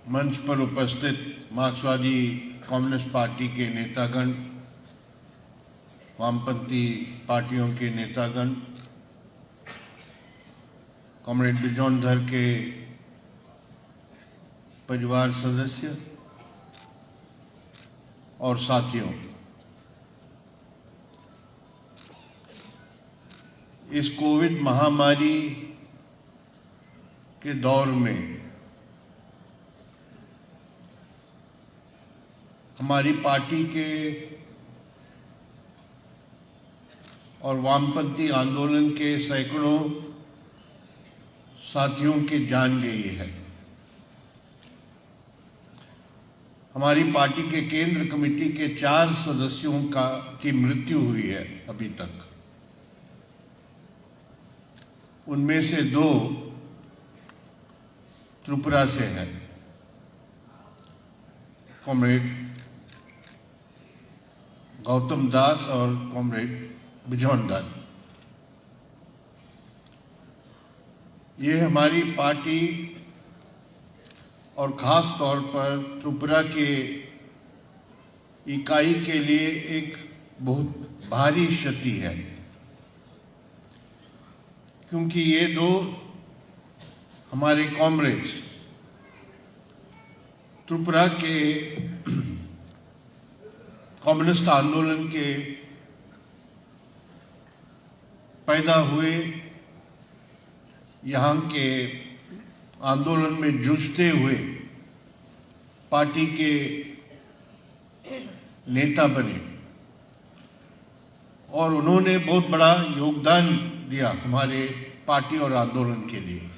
मंच पर उपस्थित मार्क्सवादी कम्युनिस्ट पार्टी के नेतागण, वामपंथी पार्टियों के नेतागण, कॉमरेड बिजोंधर के परिवार सदस्य और साथियों, इस कोविड महामारी के दौर में हमारी पार्टी के और वामपंथी आंदोलन के सैकड़ों साथियों की जान गई है। हमारी पार्टी के केंद्र कमेटी के 4 सदस्यों की मृत्यु हुई है अभी तक। उनमें से 2 त्रिपुरा से हैं, कॉमरेड गौतम दास और कॉमरेड बिजोंधर। ये हमारी पार्टी और खास तौर पर त्रिपुरा के इकाई के लिए एक बहुत भारी क्षति है, क्योंकि ये 2 हमारे कॉमरेड्स त्रिपुरा के कम्युनिस्ट आंदोलन के पैदा हुए, यहाँ के आंदोलन में जूझते हुए पार्टी के नेता बने और उन्होंने बहुत बड़ा योगदान दिया हमारे पार्टी और आंदोलन के लिए।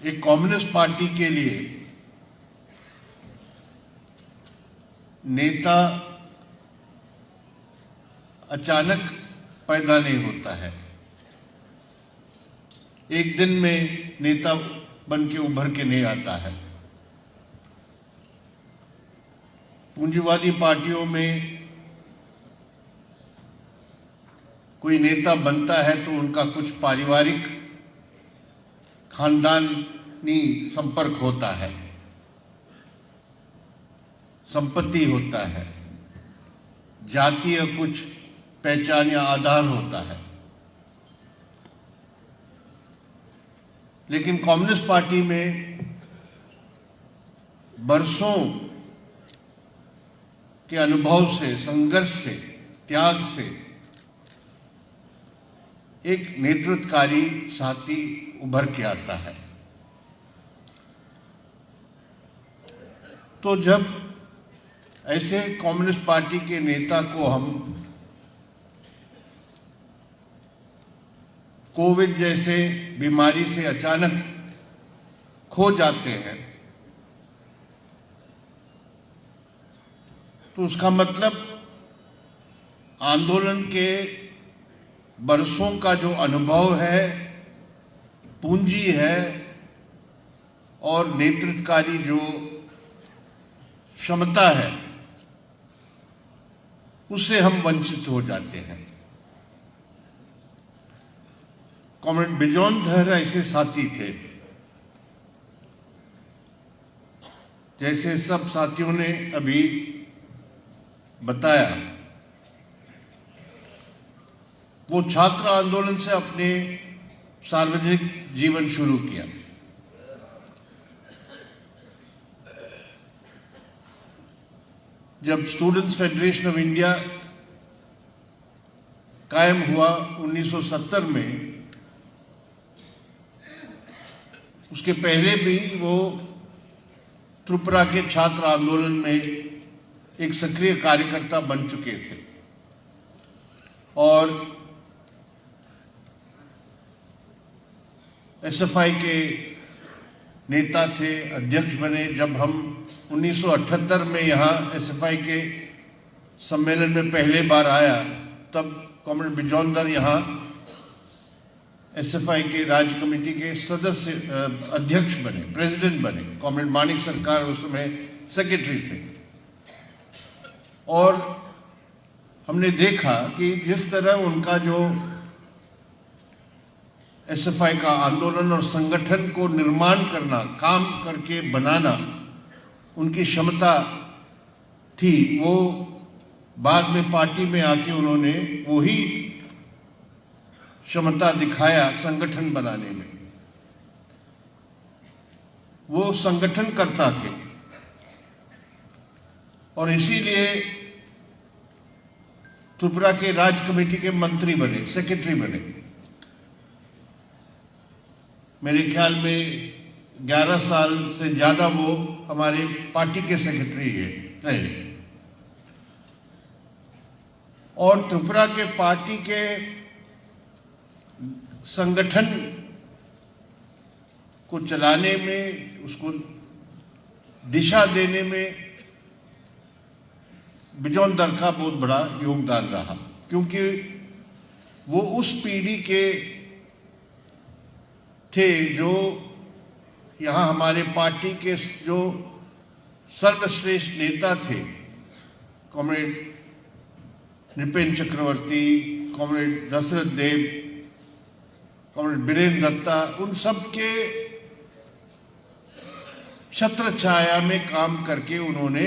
एक कम्युनिस्ट पार्टी के लिए नेता अचानक पैदा नहीं होता है, एक दिन में नेता बन के उभर के नहीं आता है। पूंजीवादी पार्टियों में कोई नेता बनता है तो उनका कुछ पारिवारिक खानदानी संपर्क होता है, संपत्ति होता है, जातीय कुछ पहचान या आधार होता है। लेकिन कम्युनिस्ट पार्टी में बरसों के अनुभव से, संघर्ष से, त्याग से एक नेतृत्वकारी साथी उभर के आता है। तो जब ऐसे कम्युनिस्ट पार्टी के नेता को हम कोविड जैसे बीमारी से अचानक खो जाते हैं, तो उसका मतलब आंदोलन के बरसों का जो अनुभव है, पूंजी है और नेतृत्वकारी जो क्षमता है, उससे हम वंचित हो जाते हैं। कॉमरेड बिजोंधर ऐसे साथी थे, जैसे सब साथियों ने अभी बताया। वो छात्र आंदोलन से अपने सार्वजनिक जीवन शुरू किया। जब स्टूडेंट्स फेडरेशन ऑफ इंडिया कायम हुआ 1970 में, उसके पहले भी वो त्रिपुरा के छात्र आंदोलन में एक सक्रिय कार्यकर्ता बन चुके थे और एसएफआई के नेता थे, अध्यक्ष बने। जब हम 1978 में यहाँ एसएफआई के सम्मेलन में पहले बार आया, तब कॉमरेड बिजोंधर यहाँ एसएफआई के राज्य कमेटी के सदस्य अध्यक्ष बने, प्रेसिडेंट बने। कॉमरेड मानिक सरकार उस समय सेक्रेटरी थे। और हमने देखा कि जिस तरह उनका जो एसएफआई का आंदोलन और संगठन को निर्माण करना, काम करके बनाना उनकी क्षमता थी। वो बाद में पार्टी में आके उन्होंने वही क्षमता दिखाया संगठन बनाने में। वो संगठन करता थे और इसीलिए त्रिपुरा के राज्य कमेटी के मंत्री बने, सेक्रेटरी बने। मेरे ख्याल में 11 साल से ज्यादा वो हमारे पार्टी के सेक्रेटरी रहे और त्रिपुरा के पार्टी के संगठन को चलाने में, उसको दिशा देने में बिजोंदर का बहुत बड़ा योगदान रहा, क्योंकि वो उस पीढ़ी के थे जो यहाँ हमारे पार्टी के जो सर्वश्रेष्ठ नेता थे, कॉमरेड नृपेंद्र चक्रवर्ती, कॉमरेड दशरथ देव, कॉमरेड बीरेंद्र दत्ता, उन सब के छत्र छाया में काम करके उन्होंने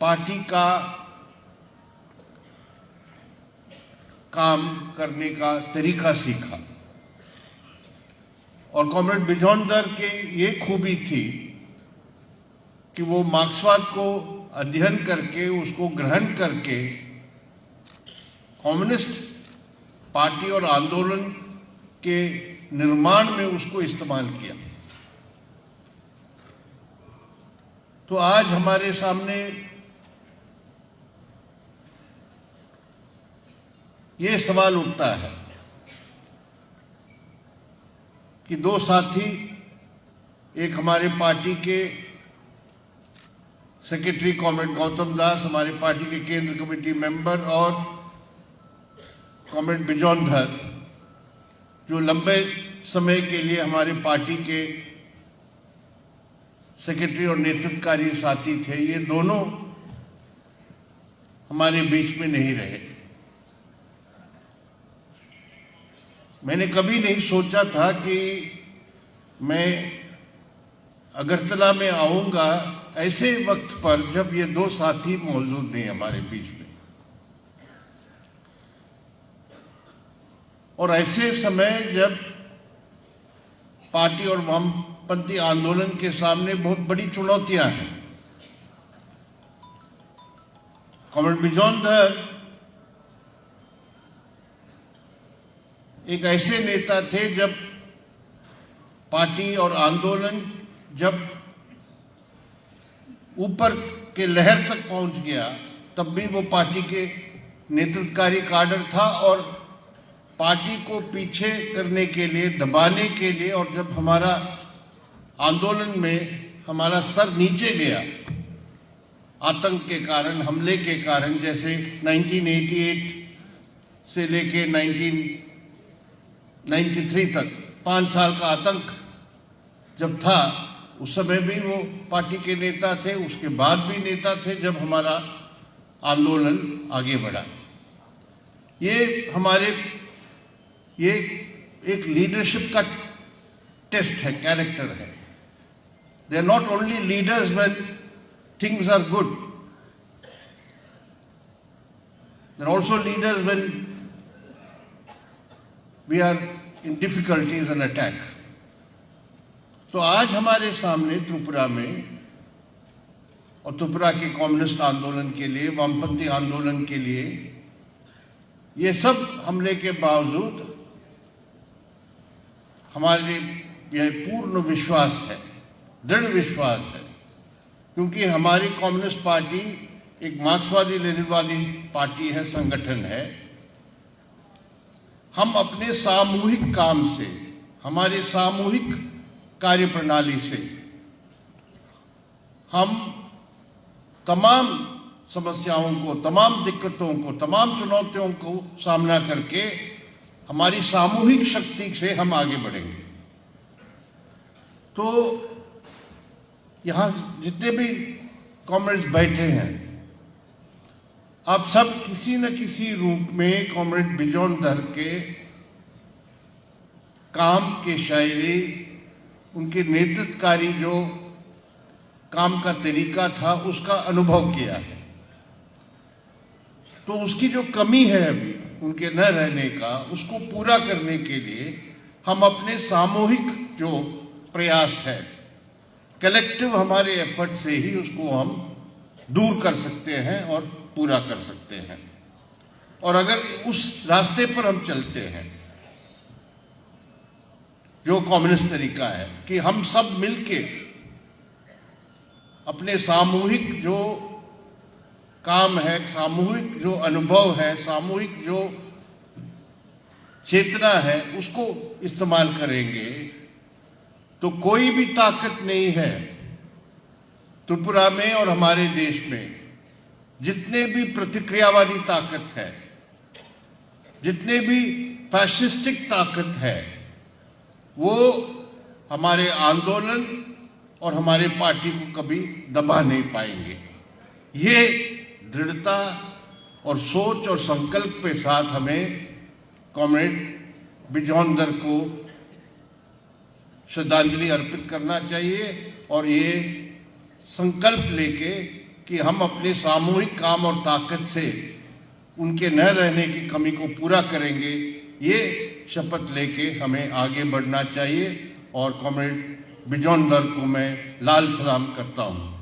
पार्टी का काम करने का तरीका सीखा। और कॉमरेड बिजोंदर के ये खूबी थी कि वो मार्क्सवाद को अध्ययन करके, उसको ग्रहण करके कम्युनिस्ट पार्टी और आंदोलन के निर्माण में उसको इस्तेमाल किया। तो आज हमारे सामने ये सवाल उठता है कि दो साथी, एक हमारे पार्टी के सेक्रेटरी कॉमरेड गौतम दास, हमारे पार्टी के केंद्र कमेटी मेंबर, और कॉमरेड बिजोंदर जो लंबे समय के लिए हमारे पार्टी के सेक्रेटरी और नेतृत्वकारी साथी थे, ये दोनों हमारे बीच में नहीं रहे। मैंने कभी नहीं सोचा था कि मैं अगरतला में आऊंगा ऐसे वक्त पर जब ये दो साथी मौजूद नहीं हमारे बीच में, और ऐसे समय जब पार्टी और वामपंथी आंदोलन के सामने बहुत बड़ी चुनौतियां हैं। कॉमरेड बिजोंदर एक ऐसे नेता थे जब पार्टी और आंदोलन जब ऊपर के लहर तक पहुंच गया, तब भी वो पार्टी के नेतृत्वकारी काडर था और पार्टी को पीछे करने के लिए, दबाने के लिए, और जब हमारा आंदोलन में हमारा स्तर नीचे गया आतंक के कारण, हमले के कारण, जैसे 1988 से लेके 1993 तक 5 साल का आतंक जब था, उस समय भी वो पार्टी के नेता थे, उसके बाद भी नेता थे जब हमारा आंदोलन आगे बढ़ा। ये एक लीडरशिप का टेस्ट है, कैरेक्टर है। They are not only leaders when things are good, they are also leaders when we are in difficulties and attack. तो आज हमारे सामने त्रिपुरा में और त्रिपुरा के कम्युनिस्ट आंदोलन के लिए, वामपंथी आंदोलन के लिए, ये सब हमले के बावजूद हमारे यह पूर्ण विश्वास है, दृढ़ विश्वास है, क्योंकि हमारी कम्युनिस्ट पार्टी एक मार्क्सवादी लेनिनवादी पार्टी है, संगठन है। हम अपने सामूहिक काम से, हमारे सामूहिक कार्य प्रणाली से हम तमाम समस्याओं को, तमाम दिक्कतों को, तमाम चुनौतियों को सामना करके हमारी सामूहिक शक्ति से हम आगे बढ़ेंगे। तो यहाँ जितने भी कॉमरेड्स बैठे हैं, आप सब किसी न किसी रूप में कॉमरेड बिजोंदर के काम के शायरी, उनके नेतृत्वकारी जो काम का तरीका था उसका अनुभव किया है। तो उसकी जो कमी है अभी उनके न रहने का, उसको पूरा करने के लिए हम अपने सामूहिक जो प्रयास है, कलेक्टिव हमारे एफर्ट से ही उसको हम दूर कर सकते हैं और पूरा कर सकते हैं। और अगर उस रास्ते पर हम चलते हैं जो कम्युनिस्ट तरीका है कि हम सब मिलके अपने सामूहिक जो काम है, सामूहिक जो अनुभव है, सामूहिक जो चेतना है, उसको इस्तेमाल करेंगे तो कोई भी ताकत नहीं है त्रिपुरा में और हमारे देश में, जितने भी प्रतिक्रियावादी ताकत है, जितने भी फैसिस्टिक ताकत है, वो हमारे आंदोलन और हमारे पार्टी को कभी दबा नहीं पाएंगे। ये दृढ़ता और सोच और संकल्प के साथ हमें कॉमरेड बिजौंदर को श्रद्धांजलि अर्पित करना चाहिए और ये संकल्प लेके कि हम अपने सामूहिक काम और ताकत से उनके न रहने की कमी को पूरा करेंगे, ये शपथ लेके हमें आगे बढ़ना चाहिए। और कॉमरेड बिजौंदर को मैं लाल सलाम करता हूँ।